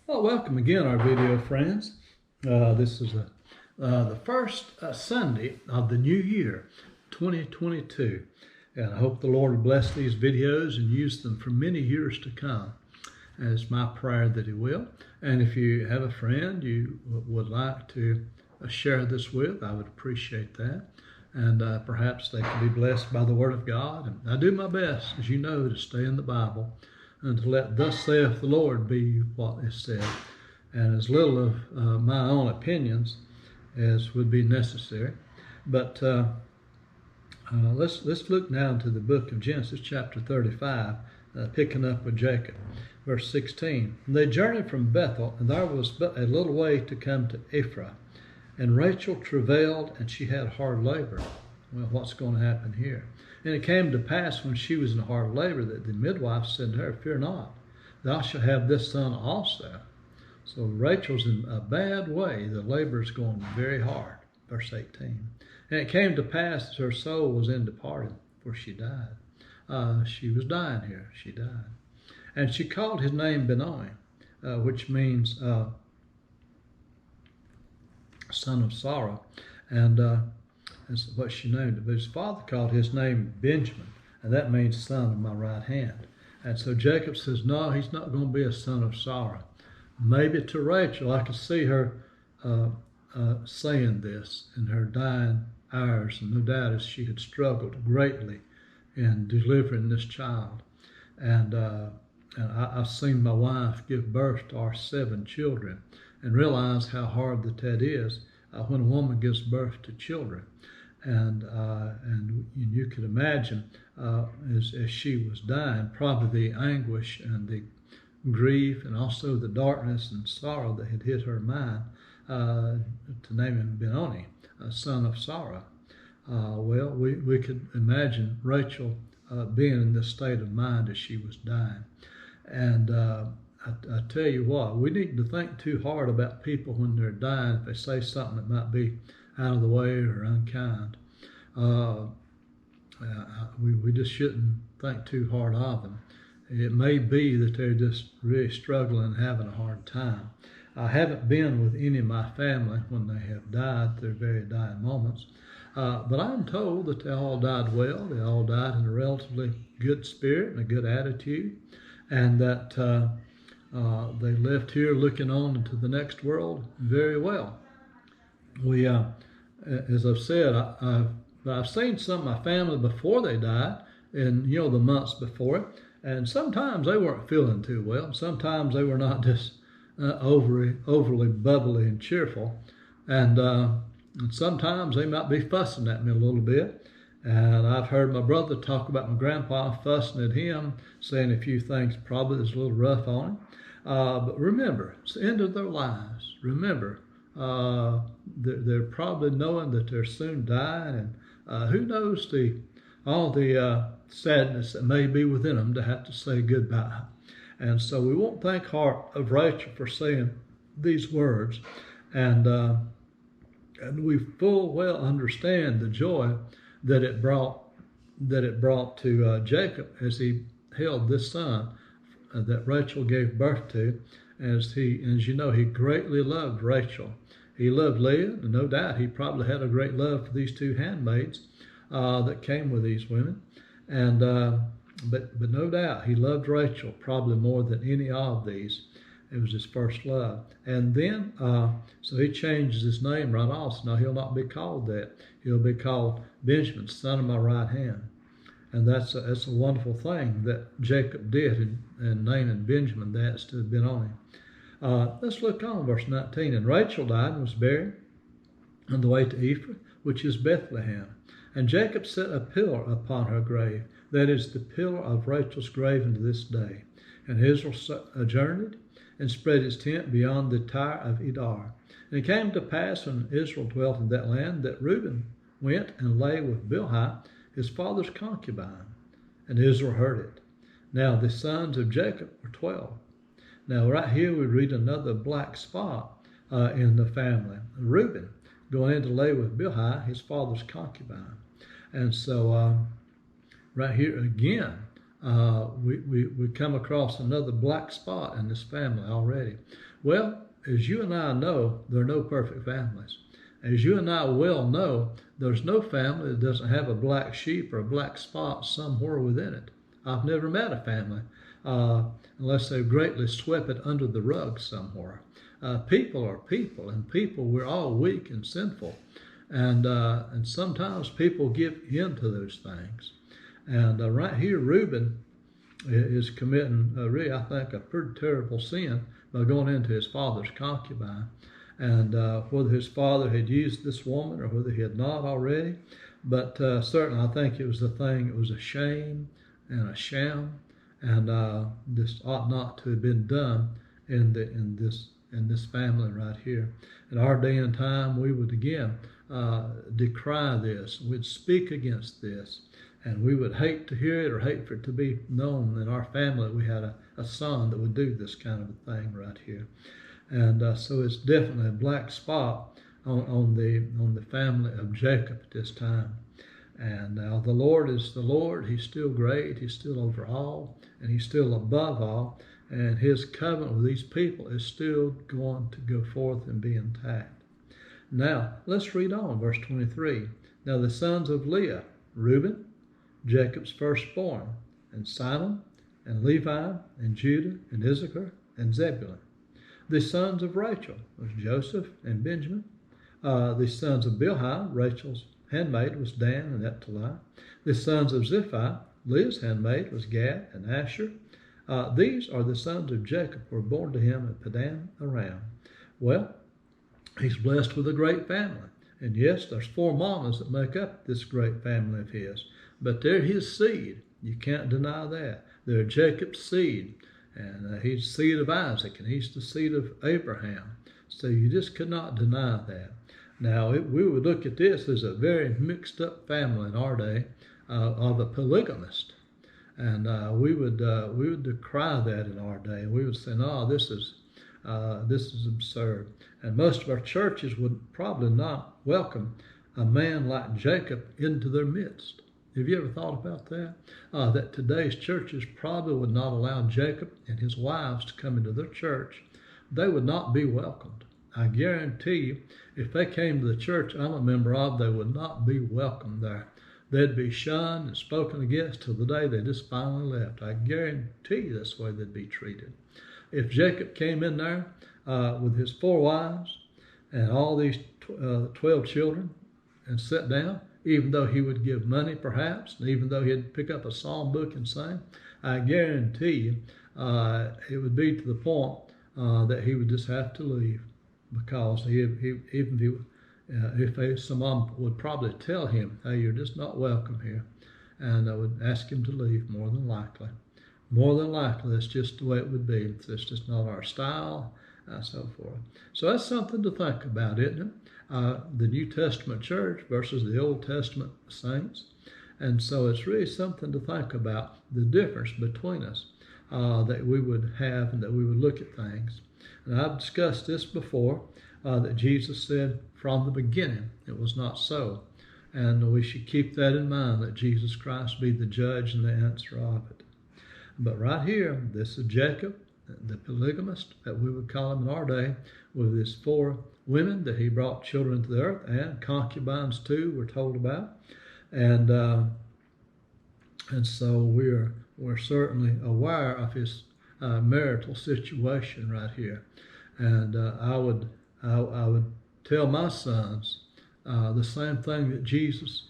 Well, welcome again, our video friends. This is the first Sunday of the new year, 2022. And I hope the Lord will bless these videos and use them for many years to come. And it's my prayer that He will. And if you have a friend you would like to share this with, I would appreciate that. And perhaps they can be blessed by the Word of God. And I do my best, as you know, to stay in the Bible and to let "Thus saith the Lord" be what is said, and as little of my own opinions as would be necessary. But let's look now to the book of Genesis, chapter 35, picking up with Jacob, verse 16. And they journeyed from Bethel, and there was but a little way to come to Ephraim. And Rachel travailed, and she had hard labor. Well, what's going to happen here? And it came to pass when she was in hard labor that the midwife said to her, "Fear not, thou shalt have this son also." So Rachel's in a bad way. The labor is going very hard. Verse 18. And it came to pass as her soul was in departing, for she died. She was dying here. She died. And she called his name Benoni, which means son of sorrow. And that's what she named it. But his father called his name Benjamin, and that means son of my right hand. And so Jacob says, no, he's not going to be a son of sorrow. Maybe to Rachel, I could see her saying this in her dying hours, and no doubt as she had struggled greatly in delivering this child. And I've seen my wife give birth to our 7 children and realize how hard that is when a woman gives birth to children. And you could imagine as she was dying, probably the anguish and the grief and also the darkness and sorrow that had hit her mind, to name him Benoni, son of sorrow. Well, we could imagine Rachel being in this state of mind as she was dying. And I tell you what, we need to think too hard about people when they're dying if they say something that might be out of the way or unkind. We just shouldn't think too hard of them. It may be that they're just really struggling and having a hard time. I haven't been with any of my family when they have died, their very dying moments, but I'm told that they all died well. They all died in a relatively good spirit and a good attitude, and that they left here looking on into the next world very well. We, as I've said, I've seen some of my family before they died, and the months before it, and sometimes they weren't feeling too well. Sometimes they were not just overly bubbly and cheerful, and sometimes they might be fussing at me a little bit. And I've heard my brother talk about my grandpa fussing at him, saying a few things probably that's a little rough on him. But remember, it's the end of their lives. Remember, they're probably knowing that they're soon dying, and who knows all the sadness that may be within them to have to say goodbye. And so we won't think hard of Rachel for saying these words, and we full well understand the joy that it brought to Jacob as he held this son that Rachel gave birth to, as you know, he greatly loved Rachel. He loved Leah, and no doubt he probably had a great love for these 2 handmaids that came with these women, and but no doubt he loved Rachel probably more than any of these. It was his first love. And then, so he changes his name right off. So now he'll not be called that. He'll be called Benjamin, son of my right hand. And that's a wonderful thing that Jacob did in naming Benjamin that instead of Benoni. Let's look on verse 19. And Rachel died and was buried on the way to Ephraim, which is Bethlehem. And Jacob set a pillar upon her grave. That is the pillar of Rachel's grave unto this day. And Israel journeyed and spread his tent beyond the Tyre of Edar. And it came to pass when Israel dwelt in that land that Reuben went and lay with Bilhah, his father's concubine, and Israel heard it. Now the sons of Jacob were 12. Now right here we read another black spot in the family. Reuben going in to lay with Bilhah, his father's concubine. And so right here again, we come across another black spot in this family already. Well, as you and I know, there are no perfect families. As you and I well know, there's no family that doesn't have a black sheep or a black spot somewhere within it. I've never met a family, unless they've greatly swept it under the rug somewhere. People are people, and people, we're all weak and sinful. And sometimes people give in to those things. And right here, Reuben is committing, really, I think, a pretty terrible sin by going into his father's concubine. And whether his father had used this woman or whether he had not already, but certainly I think it was a thing, it was a shame and a sham, and this ought not to have been done in this family right here. In our day and time, we would again decry this. We'd speak against this, and we would hate to hear it or hate for it to be known in our family we had a son that would do this kind of a thing right here. And so it's definitely a black spot on the family of Jacob at this time. And the Lord is the Lord. He's still great. He's still over all, and he's still above all. And his covenant with these people is still going to go forth and be intact. Now, let's read on, verse 23. Now the sons of Leah, Reuben, Jacob's firstborn, and Simon, and Levi, and Judah, and Issachar, and Zebulun. The sons of Rachel was Joseph and Benjamin. The sons of Bilhah, Rachel's handmaid, was Dan and Naphtali. The sons of Ziphi, Leah's handmaid, was Gad and Asher. These are the sons of Jacob who were born to him at Padan Aram. Well, he's blessed with a great family. And yes, there's 4 mamas that make up this great family of his. But they're his seed. You can't deny that. They're Jacob's seed. And he's the seed of Isaac, and he's the seed of Abraham. So you just could not deny that. Now, we would look at this as a very mixed up family in our day of a polygamist. And we would decry that in our day. We would say, no, this is absurd. And most of our churches would probably not welcome a man like Jacob into their midst. Have you ever thought about that? That today's churches probably would not allow Jacob and his wives to come into their church. They would not be welcomed. I guarantee you, if they came to the church I'm a member of, they would not be welcomed there. They'd be shunned and spoken against till the day they just finally left. I guarantee you that's the way they'd be treated. If Jacob came in there with his 4 wives and all these 12 children and sat down, even though he would give money perhaps, and even though he'd pick up a psalm book and sing, I guarantee you it would be to the point that he would just have to leave, because if someone would probably tell him, hey, you're just not welcome here, and I would ask him to leave more than likely. More than likely, that's just the way it would be. It's just not our style, and so forth. So that's something to think about, isn't it? The New Testament church versus the Old Testament saints. And so it's really something to think about, the difference between us that we would have and that we would look at things. And I've discussed this before, that Jesus said from the beginning it was not so. And we should keep that in mind, that Jesus Christ be the judge and the answer of it. But right here, this is Jacob, the polygamist, that we would call him in our day, with his 4 women that he brought children to the earth, and concubines too, we're told about. And so we're certainly aware of his marital situation right here. And I would tell my sons the same thing that Jesus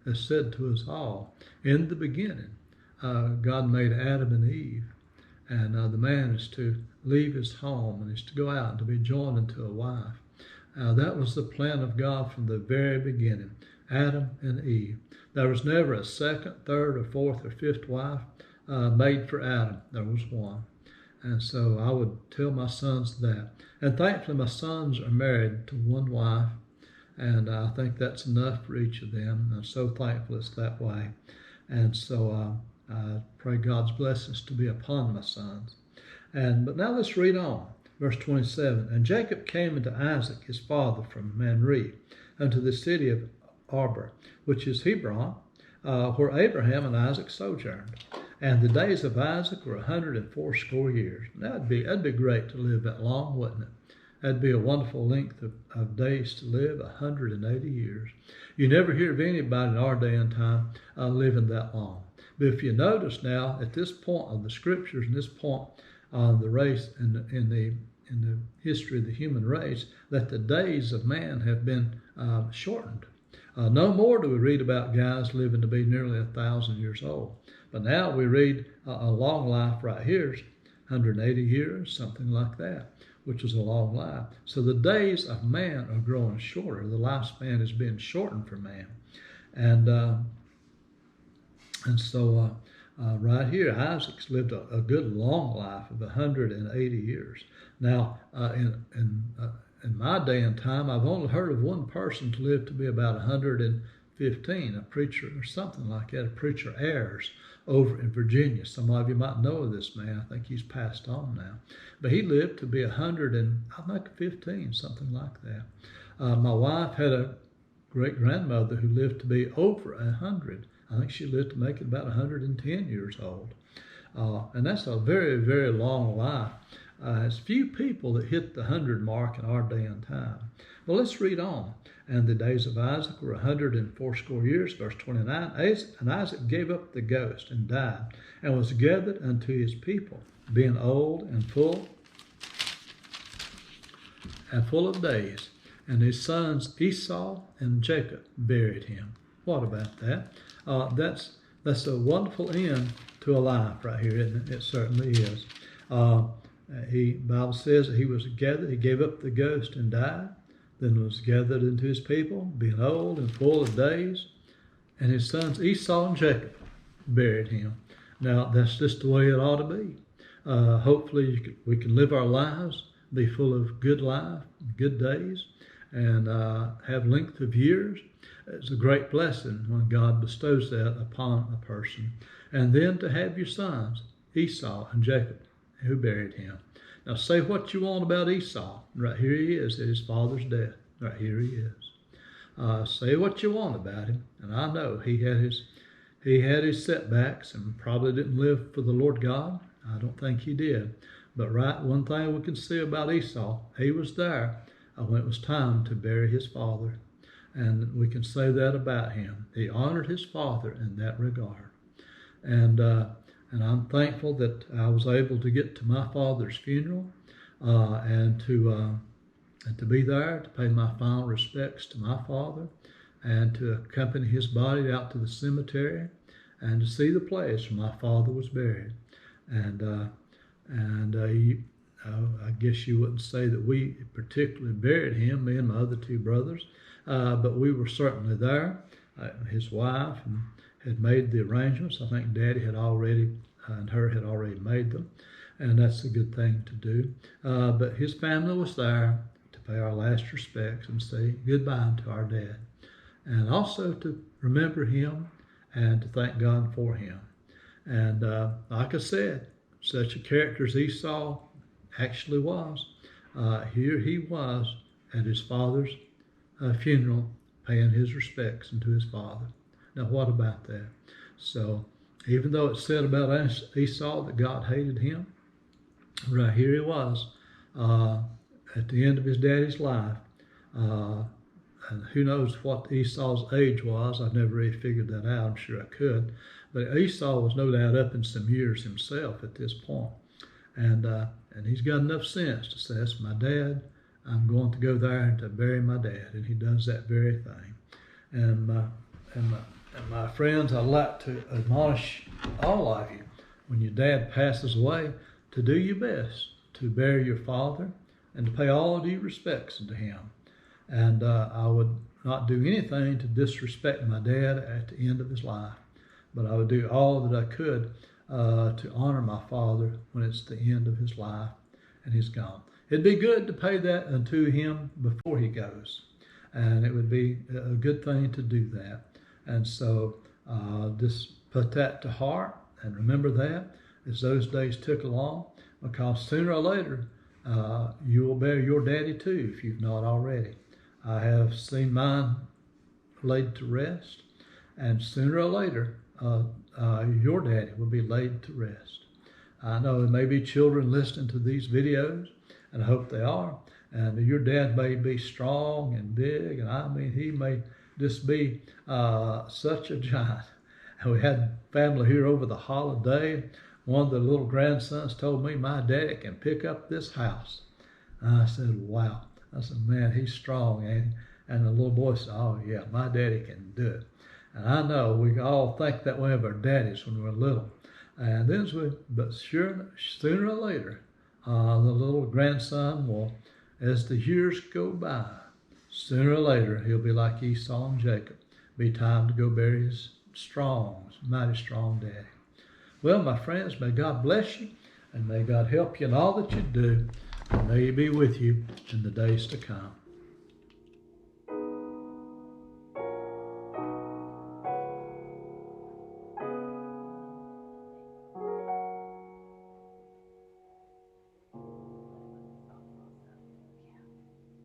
has said to us all. In the beginning, God made Adam and Eve, and the man is to leave his home and is to go out and to be joined unto a wife. That was the plan of God from the very beginning, Adam and Eve. There was never a second, third, or fourth, or fifth wife made for Adam. There was one. And so I would tell my sons that. And thankfully my sons are married to one wife, and I think that's enough for each of them. I'm so thankful it's that way. And so I pray God's blessings to be upon my sons. But now let's read on. Verse 27, and Jacob came unto Isaac his father from Manre, unto the city of Arbor, which is Hebron, where Abraham and Isaac sojourned. And the days of Isaac were 180 years. That'd be great to live that long, wouldn't it? That'd be a wonderful length of days to live, 180 years. You never hear of anybody in our day and time living that long. But if you notice now, at this point of the scriptures, and this point of the race in the history of the human race, that the days of man have been shortened. No more do we read about guys living to be nearly 1,000 years old. But now we read a long life right here, 180 years, something like that, which is a long life. So the days of man are growing shorter. The lifespan is being shortened for man. And so right here, Isaac's lived a good long life of 180 years. Now, in my day and time, I've only heard of one person to live to be about 115, a preacher or something like that, a preacher Ayers over in Virginia. Some of you might know of this man. I think he's passed on now. But he lived to be 115, something like that. My wife had a great-grandmother who lived to be over 100. I think she lived to make it about 110 years old. And that's a very, very long life. There's few people that hit the 100 mark in our day and time. Well, let's read on. And the days of Isaac were 180 years, verse 29. And Isaac gave up the ghost and died, and was gathered unto his people, being old and full of days. And his sons Esau and Jacob buried him. What about that? That's a wonderful end to a life right here, isn't it? It certainly is. Bible says that he was gathered, he gave up the ghost and died, then was gathered into his people, being old and full of days, and his sons Esau and Jacob buried him. Now, that's just the way it ought to be. Hopefully we can live our lives, be full of good life, good days, and have length of years. It's a great blessing when God bestows that upon a person. And then to have your sons, Esau and Jacob, who buried him. Now say what you want about Esau. Right here he is at his father's death. Right here he is. Say what you want about him. And I know he had his setbacks and probably didn't live for the Lord God. I don't think he did. But one thing we can see about Esau, he was there when it was time to bury his father. And we can say that about him. He honored his father in that regard. And I'm thankful that I was able to get to my father's funeral and to be there, to pay my final respects to my father, and to accompany his body out to the cemetery, and to see the place where my father was buried. I guess you wouldn't say that we particularly buried him, me and my other two brothers, but we were certainly there. His wife had made the arrangements. I think Daddy had already made them, and that's a good thing to do. But his family was there to pay our last respects and say goodbye to our dad, and also to remember him and to thank God for him. And like I said, such a character as Esau actually was. Here he was at his father's funeral, paying his respects unto his father. Now, what about that? So, even though it's said about Esau that God hated him, right here he was at the end of his daddy's life. And who knows what Esau's age was? I've never really figured that out. I'm sure I could. But Esau was no doubt up in some years himself at this point. And he's got enough sense to say, that's my dad. I'm going to go there and to bury my dad. And he does that very thing. And my friends, I'd like to admonish all of you, when your dad passes away, to do your best to bury your father and to pay all due respects unto him. And I would not do anything to disrespect my dad at the end of his life, but I would do all that I could to honor my father when it's the end of his life and he's gone. It'd be good to pay that unto him before he goes, and it would be a good thing to do that. And so just put that to heart and remember that as those days tick along, because sooner or later you will bury your daddy too if you've not already. I have seen mine laid to rest, and sooner or later your daddy will be laid to rest. I know there may be children listening to these videos, and I hope they are. And your dad may be strong and big, and I mean, he may just be such a giant. And we had family here over the holiday. One of the little grandsons told me, my daddy can pick up this house. And I said, wow. I said, man, he's strong, ain't he? And the little boy said, oh yeah, my daddy can do it. And I know we all think that way of our daddies when we're little. And then but sooner or later, the little grandson will, as the years go by, sooner or later, he'll be like Esau and Jacob. Be time to go bury his mighty strong daddy. Well, my friends, may God bless you, and may God help you in all that you do, and may he be with you in the days to come.